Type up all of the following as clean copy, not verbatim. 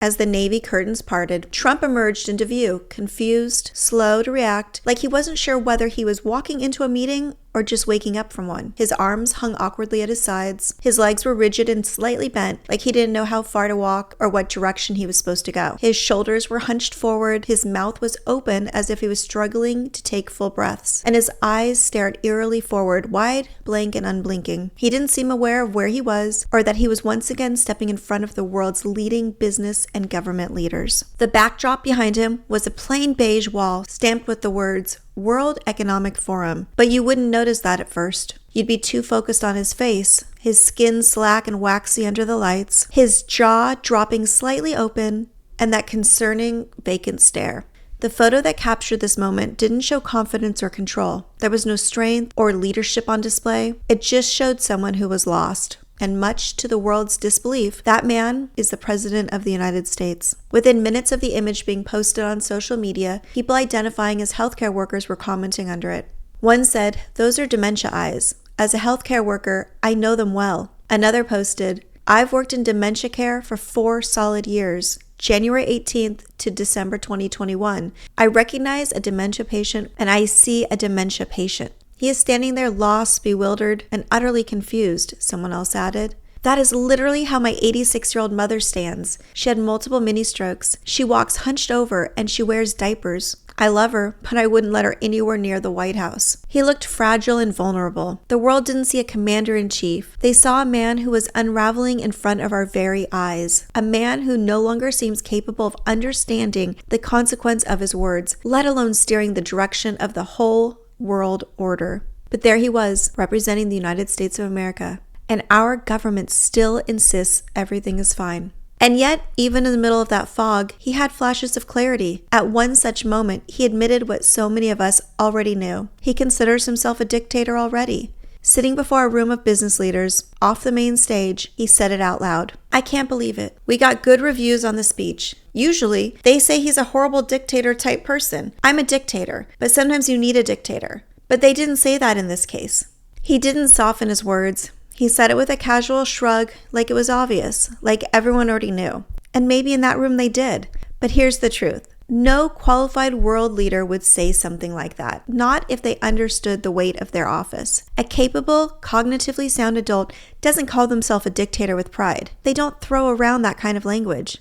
As the Navy curtains parted, Trump emerged into view, confused, slow to react, like he wasn't sure whether he was walking into a meeting or just waking up from one. His arms hung awkwardly at his sides. His legs were rigid and slightly bent, like he didn't know how far to walk or what direction he was supposed to go. His shoulders were hunched forward, his mouth was open as if he was struggling to take full breaths, and his eyes stared eerily forward, wide, blank, and unblinking. He didn't seem aware of where he was, or that he was once again stepping in front of the world's leading business and government leaders. The backdrop behind him was a plain beige wall stamped with the words, World Economic Forum, but you wouldn't notice that at first. You'd be too focused on his face, his skin slack and waxy under the lights, his jaw dropping slightly open, and that concerning vacant stare. The photo that captured this moment didn't show confidence or control. There was no strength or leadership on display. It just showed someone who was lost. And much to the world's disbelief, that man is the President of the United States. Within minutes of the image being posted on social media, people identifying as healthcare workers were commenting under it. One said, "Those are dementia eyes. As a healthcare worker, I know them well." Another posted, "I've worked in dementia care for 4 solid years, January 18th to December 2021. I recognize a dementia patient and I see a dementia patient. He is standing there lost, bewildered, and utterly confused," someone else added. "That is literally how my 86-year-old mother stands. She had multiple mini strokes. She walks hunched over and she wears diapers. I love her, but I wouldn't let her anywhere near the White House." He looked fragile and vulnerable. The world didn't see a commander-in-chief. They saw a man who was unraveling in front of our very eyes. A man who no longer seems capable of understanding the consequence of his words, let alone steering the direction of the whole world order. But there he was, representing the United States of America. And our government still insists everything is fine. And yet, even in the middle of that fog, he had flashes of clarity. At one such moment, he admitted what so many of us already knew. He considers himself a dictator already. Sitting before a room of business leaders, off the main stage, he said it out loud. "I can't believe it. We got good reviews on the speech. Usually, they say he's a horrible dictator type person. I'm a dictator, but sometimes you need a dictator." But they didn't say that in this case. He didn't soften his words. He said it with a casual shrug, like it was obvious, like everyone already knew. And maybe in that room they did. But here's the truth. No qualified world leader would say something like that, not if they understood the weight of their office. A capable, cognitively sound adult doesn't call themselves a dictator with pride. They don't throw around that kind of language.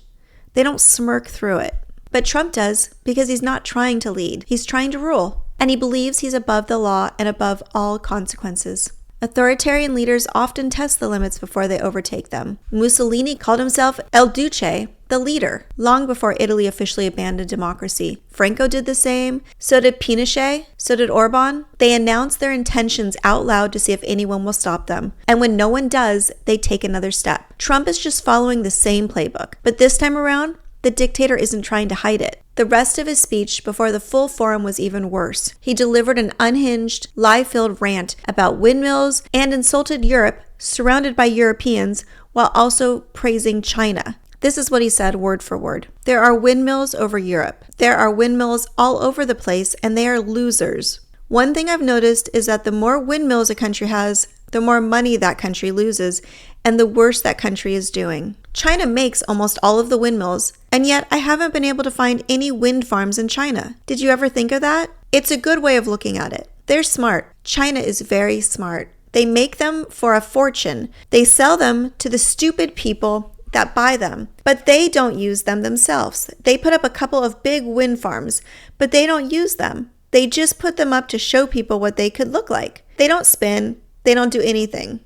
They don't smirk through it. But Trump does, because he's not trying to lead. He's trying to rule. And he believes he's above the law and above all consequences. Authoritarian leaders often test the limits before they overtake them. Mussolini called himself El Duce, the leader, long before Italy officially abandoned democracy. Franco did the same. So did Pinochet. So did Orbán. They announce their intentions out loud to see if anyone will stop them. And when no one does, they take another step. Trump is just following the same playbook. But this time around, the dictator isn't trying to hide it. The rest of his speech before the full forum was even worse. He delivered an unhinged, lie-filled rant about windmills and insulted Europe, surrounded by Europeans, while also praising China. This is what he said word for word. "There are windmills over Europe. There are windmills all over the place, and they are losers. One thing I've noticed is that the more windmills a country has, the more money that country loses, and the worse that country is doing. China makes almost all of the windmills, and yet I haven't been able to find any wind farms in China. Did you ever think of that? It's a good way of looking at it. They're smart. China is very smart. They make them for a fortune. They sell them to the stupid people that buy them, but they don't use them themselves. They put up a couple of big wind farms, but they don't use them. They just put them up to show people what they could look like. They don't spin. They don't do anything."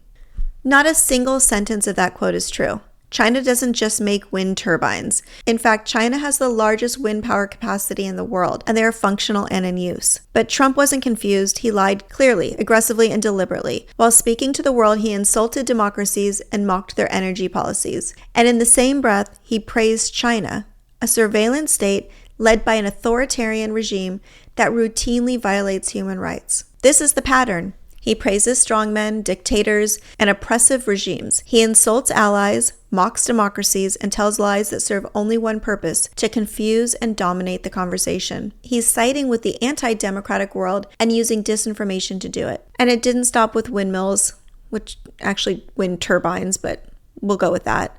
Not a single sentence of that quote is true. China doesn't just make wind turbines. In fact, China has the largest wind power capacity in the world, and they are functional and in use. But Trump wasn't confused. He lied clearly, aggressively, and deliberately. While speaking to the world, he insulted democracies and mocked their energy policies. And in the same breath, he praised China, a surveillance state led by an authoritarian regime that routinely violates human rights. This is the pattern. He praises strongmen, dictators, and oppressive regimes. He insults allies, mocks democracies, and tells lies that serve only one purpose: to confuse and dominate the conversation. He's siding with the anti-democratic world and using disinformation to do it. And it didn't stop with windmills, which actually wind turbines, but we'll go with that.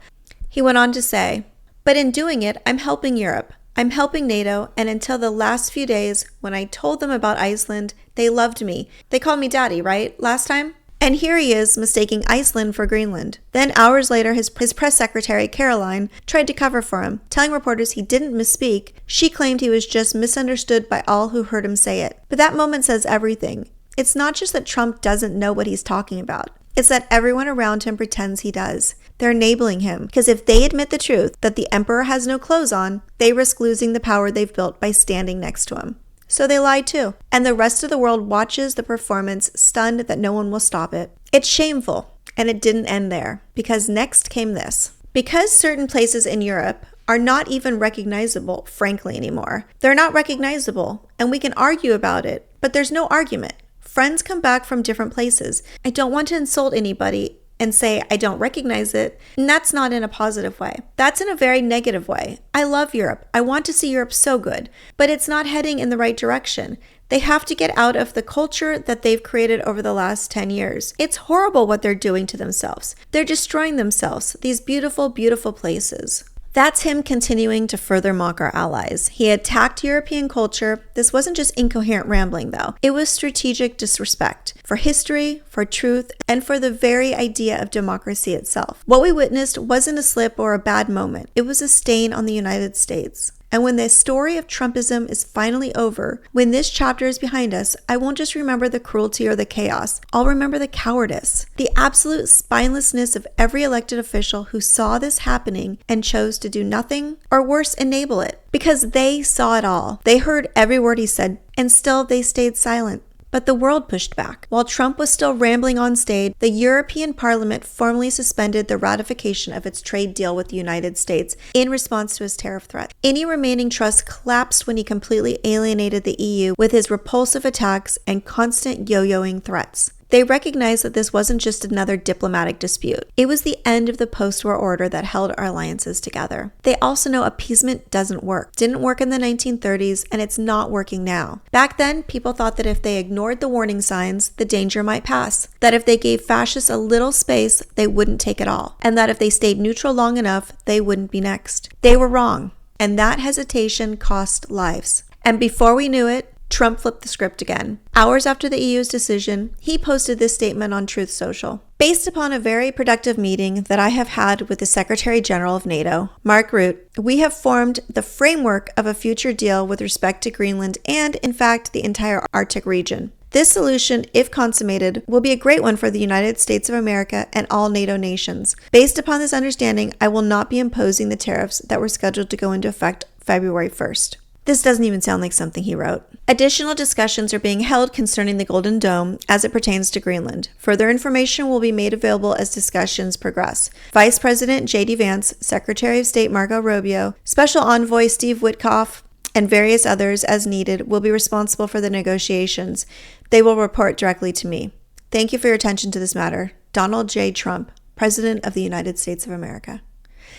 He went on to say, But in doing it, I'm helping Europe. I'm helping NATO, and until the last few days, when I told them about Iceland, they loved me. They called me daddy, right? Last time? And here he is mistaking Iceland for Greenland. Then hours later, his press secretary, Caroline, tried to cover for him, telling reporters he didn't misspeak. She claimed he was just misunderstood by all who heard him say it. But that moment says everything. It's not just that Trump doesn't know what he's talking about. It's that everyone around him pretends he does. They're enabling him, because if they admit the truth that the emperor has no clothes on, they risk losing the power they've built by standing next to him. So they lied too. And the rest of the world watches the performance, stunned that no one will stop it. It's shameful. And it didn't end there, because next came this. Because certain places in Europe are not even recognizable, frankly, anymore. They're not recognizable, and we can argue about it, but there's no argument. Friends come back from different places. I don't want to insult anybody and say I don't recognize it, and that's not in a positive way. That's in a very negative way. I love Europe. I want to see Europe so good, but it's not heading in the right direction. They have to get out of the culture that they've created over the last 10 years. It's horrible what they're doing to themselves. They're destroying themselves, these beautiful, beautiful places. That's him continuing to further mock our allies. He attacked European culture. This wasn't just incoherent rambling, though. It was strategic disrespect for history, for truth, and for the very idea of democracy itself. What we witnessed wasn't a slip or a bad moment. It was a stain on the United States. And when the story of Trumpism is finally over, when this chapter is behind us, I won't just remember the cruelty or the chaos. I'll remember the cowardice, the absolute spinelessness of every elected official who saw this happening and chose to do nothing, or worse, enable it. Because they saw it all. They heard every word he said, and still they stayed silent. But the world pushed back. While Trump was still rambling on stage, the European Parliament formally suspended the ratification of its trade deal with the United States in response to his tariff threat. Any remaining trust collapsed when he completely alienated the EU with his repulsive attacks and constant yo-yoing threats. They recognized that this wasn't just another diplomatic dispute. It was the end of the post-war order that held our alliances together. They also know appeasement doesn't work. Didn't work in the 1930s, and it's not working now. Back then, people thought that if they ignored the warning signs, the danger might pass. That if they gave fascists a little space, they wouldn't take it all. And that if they stayed neutral long enough, they wouldn't be next. They were wrong. And that hesitation cost lives. And before we knew it, Trump flipped the script again. Hours after the EU's decision, he posted this statement on Truth Social. Based upon a very productive meeting that I have had with the Secretary General of NATO, Mark Rutte, we have formed the framework of a future deal with respect to Greenland and, in fact, the entire Arctic region. This solution, if consummated, will be a great one for the United States of America and all NATO nations. Based upon this understanding, I will not be imposing the tariffs that were scheduled to go into effect February 1st. This doesn't even sound like something he wrote. Additional discussions are being held concerning the Golden Dome as it pertains to Greenland. Further information will be made available as discussions progress. Vice President J.D. Vance, Secretary of State Marco Rubio, Special Envoy Steve Witkoff, and various others as needed will be responsible for the negotiations. They will report directly to me. Thank you for your attention to this matter. Donald J. Trump, President of the United States of America.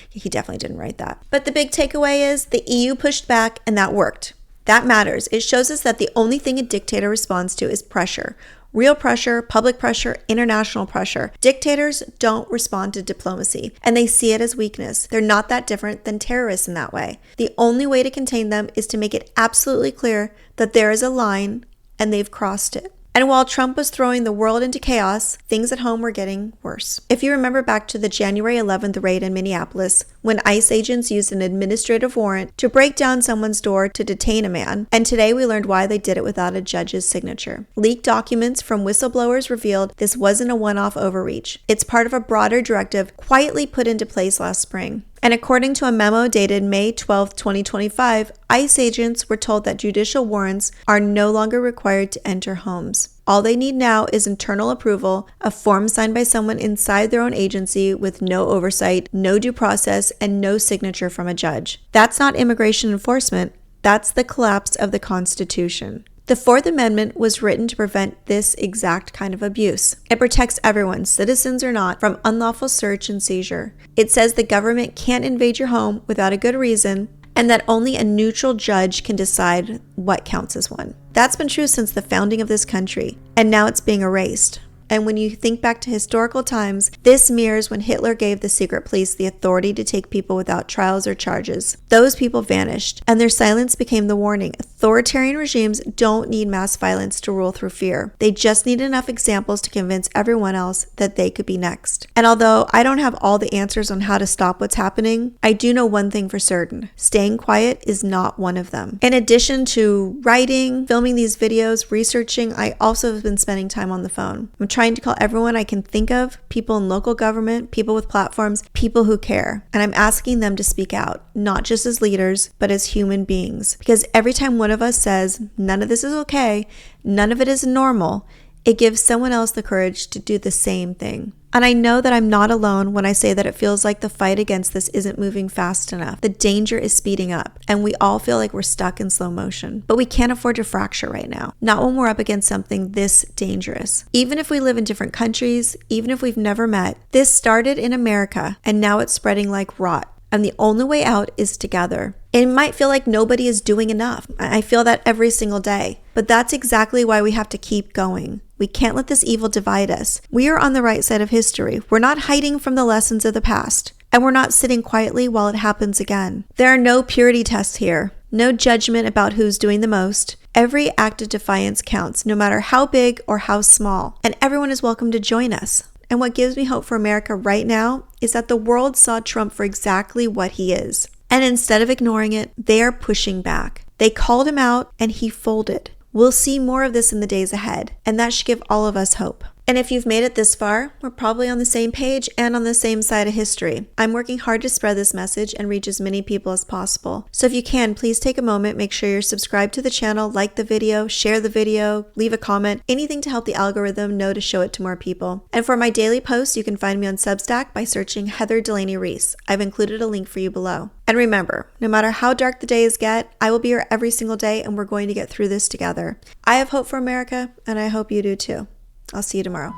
He definitely didn't write that. But the big takeaway is the EU pushed back, and that worked. That matters. It shows us that the only thing a dictator responds to is pressure. Real pressure, public pressure, international pressure. Dictators don't respond to diplomacy, and they see it as weakness. They're not that different than terrorists in that way. The only way to contain them is to make it absolutely clear that there is a line, and they've crossed it. And while Trump was throwing the world into chaos, things at home were getting worse. If you remember back to the January 11th raid in Minneapolis, when ICE agents used an administrative warrant to break down someone's door to detain a man, and today we learned why they did it without a judge's signature. Leaked documents from whistleblowers revealed this wasn't a one-off overreach. It's part of a broader directive quietly put into place last spring. And according to a memo dated May 12, 2025, ICE agents were told that judicial warrants are no longer required to enter homes. All they need now is internal approval, a form signed by someone inside their own agency with no oversight, no due process, and no signature from a judge. That's not immigration enforcement. That's the collapse of the Constitution. The Fourth Amendment was written to prevent this exact kind of abuse. It protects everyone, citizens or not, from unlawful search and seizure. It says the government can't invade your home without a good reason, and that only a neutral judge can decide what counts as one. That's been true since the founding of this country, and now it's being erased. And when you think back to historical times, this mirrors when Hitler gave the secret police the authority to take people without trials or charges. Those people vanished, and their silence became the warning. Authoritarian regimes don't need mass violence to rule through fear. They just need enough examples to convince everyone else that they could be next. And although I don't have all the answers on how to stop what's happening, I do know one thing for certain. Staying quiet is not one of them. In addition to writing, filming these videos, researching, I also have been spending time on the phone. I'm trying to call everyone I can think of, people in local government, people with platforms, people who care. And I'm asking them to speak out, not just as leaders, but as human beings. Because every time one of us says, none of this is okay, none of it is normal, it gives someone else the courage to do the same thing. And I know that I'm not alone when I say that it feels like the fight against this isn't moving fast enough. The danger is speeding up, and we all feel like we're stuck in slow motion. But we can't afford to fracture right now, not when we're up against something this dangerous. Even if we live in different countries, even if we've never met, this started in America, and now it's spreading like rot. And the only way out is together. It might feel like nobody is doing enough. I feel that every single day. But that's exactly why we have to keep going. We can't let this evil divide us. We are on the right side of history. We're not hiding from the lessons of the past. And we're not sitting quietly while it happens again. There are no purity tests here. No judgment about who's doing the most. Every act of defiance counts, no matter how big or how small. And everyone is welcome to join us. And what gives me hope for America right now is that the world saw Trump for exactly what he is. And instead of ignoring it, they are pushing back. They called him out and he folded. We'll see more of this in the days ahead, and that should give all of us hope. And if you've made it this far, we're probably on the same page and on the same side of history. I'm working hard to spread this message and reach as many people as possible. So if you can, please take a moment, make sure you're subscribed to the channel, like the video, share the video, leave a comment, anything to help the algorithm know to show it to more people. And for my daily posts, you can find me on Substack by searching Heather Delaney Reese. I've included a link for you below. And remember, no matter how dark the days get, I will be here every single day and we're going to get through this together. I have hope for America, and I hope you do too. I'll see you tomorrow.